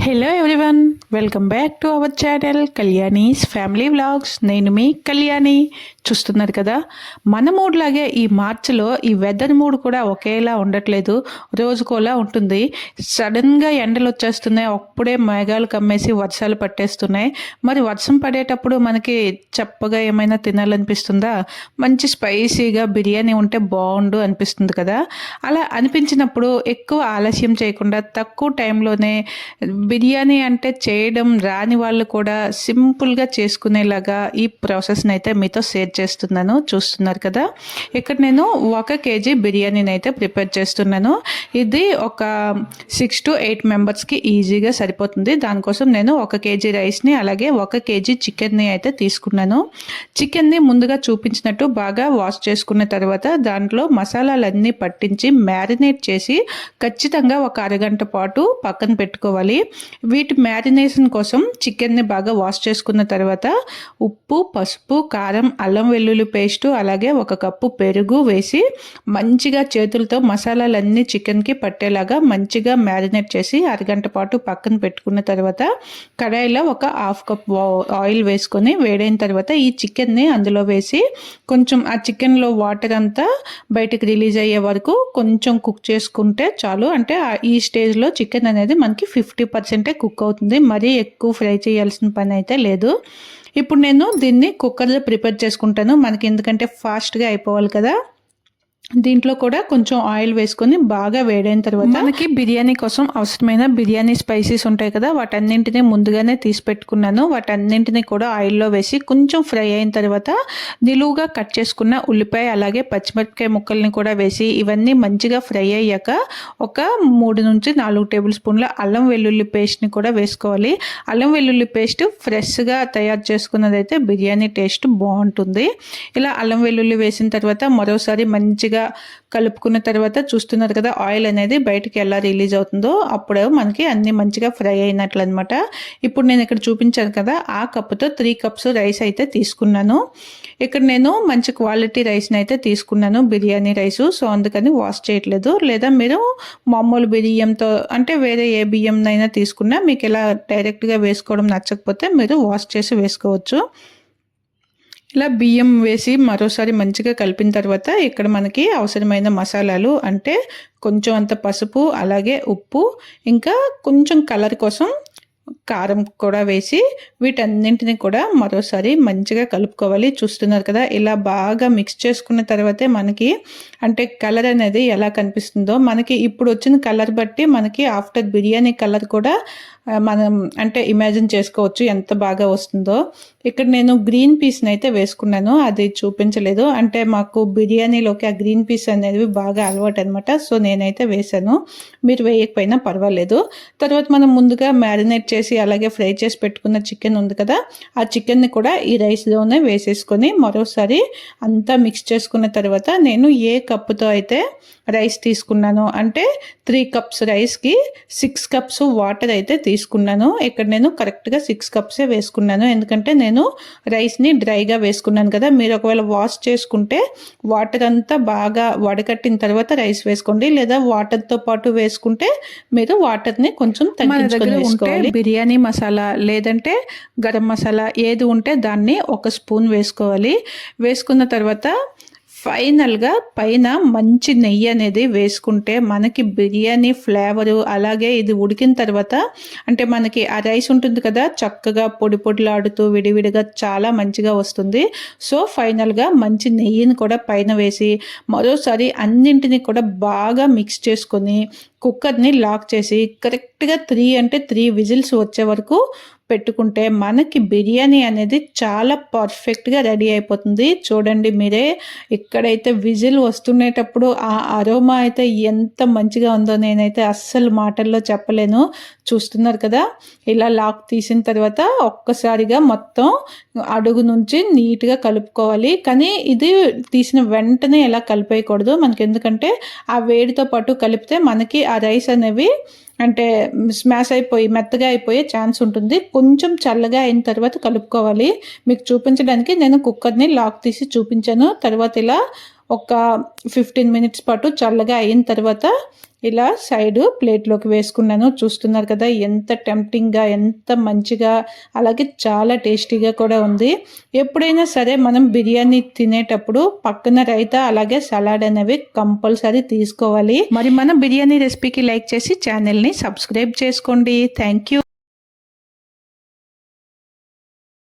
Hello everyone, welcome back to our channel Kalyani's family vlogs. నేను మీ కళ్యాణి. చూస్తున్నారు కదా, మన మూడ్ లాగే ఈ మార్చిలో ఈ వెదర్ మూడ్ కూడా ఒకేలా ఉండట్లేదు, రోజుకోలా ఉంటుంది. సడన్గా ఎండలు వచ్చేస్తున్నాయి, అప్పుడే మేఘాలు కమ్మేసి వర్షాలు పట్టేస్తున్నాయి. మరి వర్షం పడేటప్పుడు మనకి చప్పగా ఏమైనా తినాలనిపిస్తుందా? మంచి స్పైసీగా బిర్యానీ ఉంటే బాగుండు అనిపిస్తుంది కదా. అలా అనిపించినప్పుడు ఎక్కువ ఆలస్యం చేయకుండా తక్కువ టైంలోనే బిర్యానీ అంటే చేయడం రాని వాళ్ళు కూడా సింపుల్గా చేసుకునేలాగా ఈ ప్రాసెస్ని అయితే మీతో షేర్ చేస్తున్నాను. చూస్తున్నారు కదా, ఇక్కడ నేను 1 kg బిర్యానీని అయితే ప్రిపేర్ చేస్తున్నాను. ఇది ఒక 6 to 8 మెంబర్స్కి ఈజీగా సరిపోతుంది. దానికోసం నేను 1 kg రైస్ని అలాగే 1 kg చికెన్ని అయితే తీసుకున్నాను. చికెన్ని ముందుగా చూపించినట్టు బాగా వాష్ చేసుకున్న తర్వాత దాంట్లో మసాలాలన్నీ పట్టించి మ్యారినేట్ చేసి ఖచ్చితంగా ఒక అరగంట పాటు పక్కన పెట్టుకోవాలి. వీటి మ్యారినేషన్ కోసం చికెన్ని బాగా వాష్ చేసుకున్న తర్వాత ఉప్పు, పసుపు, కారం, అల్లం వెల్లుల్లి పేస్టు అలాగే 1 కప్పు పెరుగు వేసి మంచిగా చేతులతో మసాలాలన్నీ చికెన్కి పట్టేలాగా మంచిగా మ్యారినేట్ చేసి అరగంట పాటు పక్కన పెట్టుకున్న తర్వాత కడాయిలో ఒక 1/2 కప్ ఆయిల్ వేసుకొని వేడైన తర్వాత ఈ చికెన్ని అందులో వేసి కొంచెం ఆ చికెన్లో వాటర్ అంతా బయటకు రిలీజ్ అయ్యే వరకు కొంచెం కుక్ చేసుకుంటే చాలు. అంటే ఈ స్టేజ్లో చికెన్ అనేది మనకి 50% కుక్ అవుతుంది, మరీ ఎక్కువ ఫ్రై చేయాల్సిన పని అయితే లేదు. ఇప్పుడు నేను దీన్ని కుక్కర్లో ప్రిపేర్ చేసుకుంటాను, మనకి ఎందుకంటే ఫాస్ట్గా అయిపోవాలి కదా. దీంట్లో కూడా కొంచెం ఆయిల్ వేసుకొని బాగా వేడైన తర్వాత మనకి బిర్యానీ కోసం అవసరమైన బిర్యానీ స్పైసెస్ ఉంటాయి కదా, వాటన్నింటినీ ముందుగానే తీసి పెట్టుకున్నాను. వాటన్నింటినీ కూడా ఆయిల్లో వేసి కొంచెం ఫ్రై అయిన తర్వాత నిలువుగా కట్ చేసుకున్న ఉల్లిపాయ అలాగే పచ్చిమిరపకాయ ముక్కల్ని కూడా వేసి ఇవన్నీ మంచిగా ఫ్రై అయ్యాక ఒక 3 నుంచి 4 టేబుల్ స్పూన్ల అల్లం వెల్లుల్లి పేస్ట్ని కూడా వేసుకోవాలి. అల్లం వెల్లుల్లి పేస్ట్ ఫ్రెష్గా తయారు చేసుకున్నదైతే బిర్యానీ టేస్ట్ బాగుంటుంది. ఇలా అల్లం వెల్లుల్లి వేసిన తర్వాత మరోసారి మంచిగా కలుపుకున్న తర్వాత చూస్తున్నారు కదా, ఆయిల్ అనేది బయటికి ఎలా రిలీజ్ అవుతుందో అప్పుడు మనకి అన్ని మంచిగా ఫ్రై అయినట్లు అనమాట. ఇప్పుడు నేను ఇక్కడ చూపించాను కదా, ఆ కప్పుతో 3 కప్స్ రైస్ అయితే తీసుకున్నాను. ఇక్కడ నేను మంచి క్వాలిటీ రైస్ని అయితే తీసుకున్నాను, బిర్యానీ రైసు. సో అందుకని వాష్ చేయట్లేదు. లేదా మీరు మామూలు బియ్యంతో అంటే వేరే ఏ బియ్యంనైనా తీసుకున్నా మీకు ఇలా డైరెక్ట్గా వేసుకోవడం నచ్చకపోతే మీరు వాష్ చేసి వేసుకోవచ్చు. ఇలా బియ్యం వేసి మరోసారి మంచిగా కలిపిన తర్వాత ఇక్కడ మనకి అవసరమైన మసాలాలు అంటే కొంచెం అంత పసుపు అలాగే ఉప్పు ఇంకా కొంచెం కలర్ కోసం కారం కూడా వేసి వీటన్నింటిని కూడా మరోసారి మంచిగా కలుపుకోవాలి. చూస్తున్నారు కదా, ఇలా బాగా మిక్స్ చేసుకున్న తర్వాతే మనకి అంటే కలర్ అనేది ఎలా కనిపిస్తుందో మనకి ఇప్పుడు వచ్చిన కలర్ బట్టి మనకి ఆఫ్టర్ బిర్యానీ కలర్ కూడా మనం అంటే ఇమాజిన్ చేసుకోవచ్చు ఎంత బాగా వస్తుందో. ఇక్కడ నేను గ్రీన్ పీస్ని అయితే వేసుకున్నాను, అది చూపించలేదు. అంటే మాకు బిర్యానీలోకి ఆ గ్రీన్ పీస్ అనేది బాగా అలవాటు అనమాట. సో నేనైతే వేసాను, మీరు వేయకపోయినా పర్వాలేదు. తర్వాత మనం ముందుగా మ్యారినేట్ చేసి అలాగే ఫ్రై చేసి పెట్టుకున్న చికెన్ ఉంది కదా, ఆ చికెన్ని కూడా ఈ రైస్లోనే వేసేసుకొని మరోసారి అంతా మిక్స్ చేసుకున్న తర్వాత నేను ఏ కప్పుతో అయితే రైస్ తీసుకున్నాను అంటే 3 కప్స్ రైస్కి 6 కప్స్ వాటర్ అయితే తీసుకున్నాను. ఇక్కడ నేను కరెక్ట్గా 6 కప్సే వేసుకున్నాను, ఎందుకంటే నేను రైస్ని డ్రైగా వేసుకున్నాను కదా. మీరు ఒకవేళ వాష్ చేసుకుంటే వాటర్ అంతా బాగా వడకట్టిన తర్వాత రైస్ వేసుకోండి, లేదా వాటర్తో పాటు వేసుకుంటే మీరు వాటర్ని కొంచెం తగ్గించుకొని వేసుకోవాలి. బిర్యానీ మసాలా లేదంటే గరం మసాలా ఏది ఉంటే దాన్ని 1 స్పూన్ వేసుకోవాలి. వేసుకున్న తర్వాత ఫైనల్గా పైన మంచి నెయ్యి అనేది వేసుకుంటే మనకి బిర్యానీ ఫ్లేవరు అలాగే ఇది ఉడికిన తర్వాత అంటే మనకి ఆ రైస్ ఉంటుంది కదా చక్కగా పొడి పొడిలాడుతూ విడివిడిగా చాలా మంచిగా వస్తుంది. సో ఫైనల్గా మంచి నెయ్యిని కూడా పైన వేసి మరోసారి అన్నింటినీ కూడా బాగా మిక్స్ చేసుకొని కుక్కర్ని లాక్ చేసి కరెక్ట్గా 3 విజిల్స్ వచ్చే వరకు పెట్టుకుంటే మనకి బిర్యానీ అనేది చాలా పర్ఫెక్ట్గా రెడీ అయిపోతుంది. చూడండి మీరే, ఇక్కడైతే విజిల్ వస్తునేటప్పుడు ఆ అరోమా అయితే ఎంత మంచిగా ఉందో నేనైతే అస్సలు మాటల్లో చెప్పలేను. చూస్తున్నారు కదా, ఇలా లాక్ తీసిన తర్వాత ఒక్కసారిగా మొత్తం అడుగు నుంచి నీట్గా కలుపుకోవాలి. కానీ ఇది తీసిన వెంటనే ఎలా కలిపేయకూడదు మనకి, ఎందుకంటే ఆ వేడితో పాటు కలిపితే మనకి ఆ రైస్ అనేవి అంటే స్మాష్ అయిపోయి మెత్తగా అయిపోయే ఛాన్స్ ఉంటుంది. కొంచెం చల్లగా అయిన తర్వాత కలుపుకోవాలి. మీకు చూపించడానికి నేను కుక్కర్ని లాక్ తీసి చూపించాను. తర్వాత ఇలా ఒక 15 మినిట్స్ పాటు చల్లగా అయిన తర్వాత ఇలా సైడ్ ప్లేట్లోకి వేసుకున్నాను. చూస్తున్నారు కదా ఎంత టెంప్టింగ్గా, ఎంత మంచిగా, అలాగే చాలా టేస్టీగా కూడా ఉంది. ఎప్పుడైనా సరే మనం బిర్యానీ తినేటప్పుడు పక్కన రైతా అలాగే సలాడ్ అనేవి కంపల్సరీ తీసుకోవాలి. మరి మన బిర్యానీ రెసిపీకి లైక్ చేసి ఛానల్ని సబ్స్క్రైబ్ చేసుకోండి. Thank you.